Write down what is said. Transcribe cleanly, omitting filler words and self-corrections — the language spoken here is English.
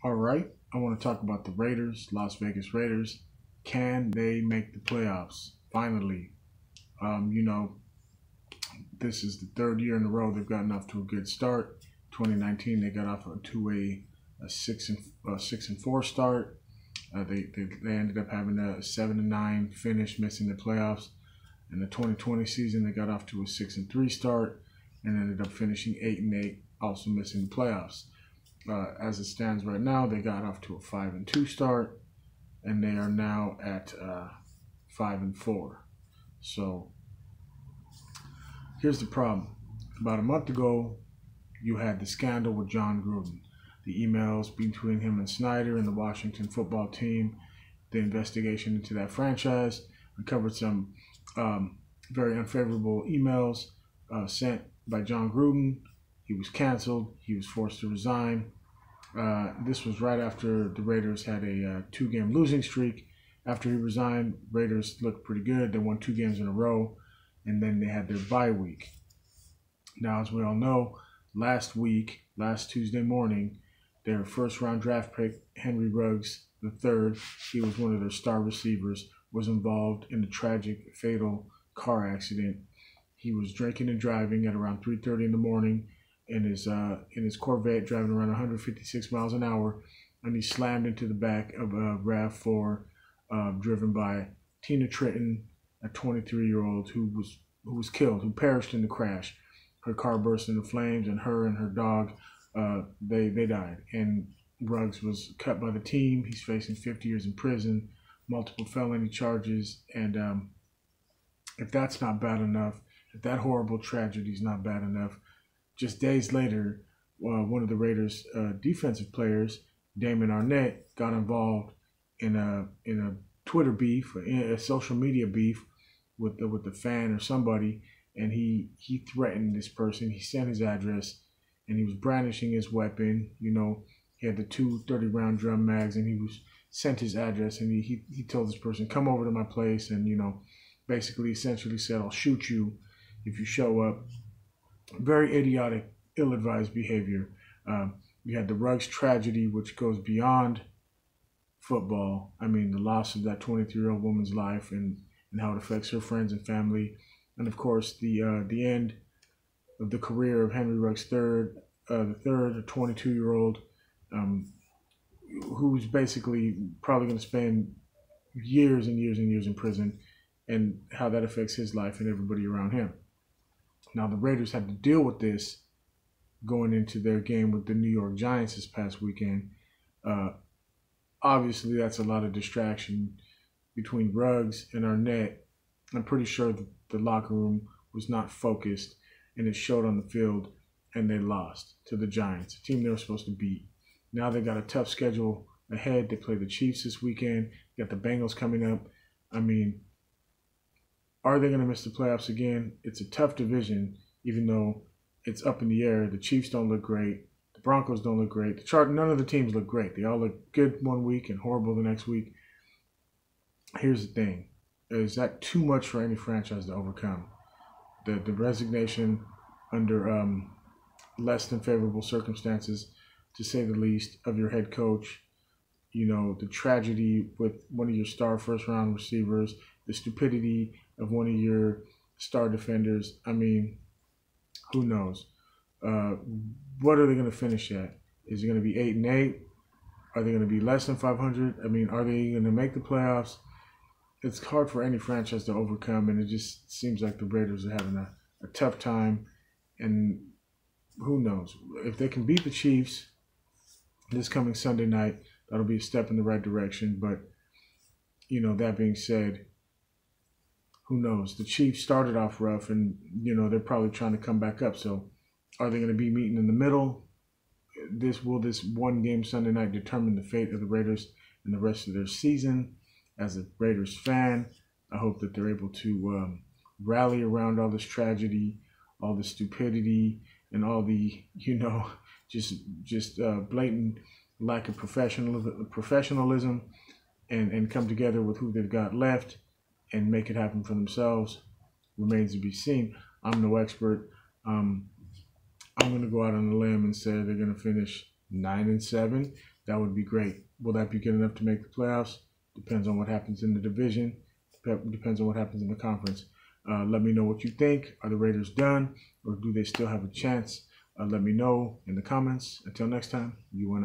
All right, I want to talk about the Raiders, Las Vegas Raiders. Can they make the playoffs? Finally, um, you know, this is the third year in a row they've gotten off to a good start. 2019, they got off to a 6-4 start. They ended up having a 7-9 finish, missing the playoffs. In the 2020 season, they got off to a 6-3 start and ended up finishing 8-8, also missing the playoffs. As it stands right now, they got off to a 5-2 start, and they are now at 5-4. So here's the problem. About a month ago, you had the scandal with John Gruden, the emails between him and Snyder and the Washington football team, the investigation into that franchise uncovered some very unfavorable emails sent by John Gruden. He was canceled. He was forced to resign. This was right after the Raiders had a 2-game losing streak. After he resigned, Raiders looked pretty good. They won 2 games in a row, and then they had their bye week. Now, as we all know, last Tuesday morning, their first-round draft pick, Henry Ruggs III, he was one of their star receivers, was involved in a tragic, fatal car accident. He was drinking and driving at around 3:30 in the morning in his Corvette, driving around 156 miles an hour, and he slammed into the back of a RAV4 driven by Tina Tritton, a 23-year-old who was killed, who perished in the crash. Her car burst into flames, and her and her dog they died. And Ruggs was cut by the team. He's facing 50 years in prison, multiple felony charges, and if that's not bad enough, if that horrible tragedy is not bad enough, just days later, one of the Raiders' defensive players, Damon Arnett, got involved in a Twitter beef, a social media beef with the fan or somebody, and he threatened this person. He sent his address, and he was brandishing his weapon. He had the 2 30-round drum mags, and he was sent his address, and he told this person, "Come over to my place," and basically essentially said, "I'll shoot you if you show up." Very idiotic, ill-advised behavior. You had the Ruggs tragedy, which goes beyond football. I mean, the loss of that 23-year-old woman's life and how it affects her friends and family. And, of course, the end of the career of Henry Ruggs III, a 22-year-old who's basically probably going to spend years and years and years in prison, and how that affects his life and everybody around him. Now, the Raiders had to deal with this going into their game with the New York Giants this past weekend. Obviously, that's a lot of distraction between Ruggs and Arnett. I'm pretty sure the locker room was not focused, and it showed on the field, and they lost to the Giants, a team they were supposed to beat. Now they got a tough schedule ahead. They play the Chiefs this weekend. Got the Bengals coming up. I mean, are they going to miss the playoffs again? It's a tough division, even though it's up in the air. The Chiefs don't look great. The Broncos don't look great. None of the teams look great. They all look good one week and horrible the next week. Here's the thing. Is that too much for any franchise to overcome? The resignation under less than favorable circumstances, to say the least, of your head coach. The tragedy with one of your star first-round receivers, the stupidity of one of your star defenders. I mean, who knows? What are they going to finish at? Is it going to be 8-8? Are they going to be less than 500? I mean, are they going to make the playoffs? It's hard for any franchise to overcome, and it just seems like the Raiders are having a tough time. And who knows? If they can beat the Chiefs this coming Sunday night, that'll be a step in the right direction. But, that being said, who knows? The Chiefs started off rough, and, they're probably trying to come back up. So are they going to be meeting in the middle? Will this one game Sunday night determine the fate of the Raiders and the rest of their season? As a Raiders fan, I hope that they're able to rally around all this tragedy, all the stupidity, and all the, just blatant lack of professionalism, and come together with who they've got left and make it happen for themselves. Remains to be seen. I'm no expert. I'm going to go out on a limb and say they're going to finish 9-7. that would be great. Will that be good enough to make the playoffs? Depends on what happens in the division. Depends on what happens in the conference. Let me know what you think. Are the Raiders done, or do they still have a chance? Let me know in the comments. Until next time, you win.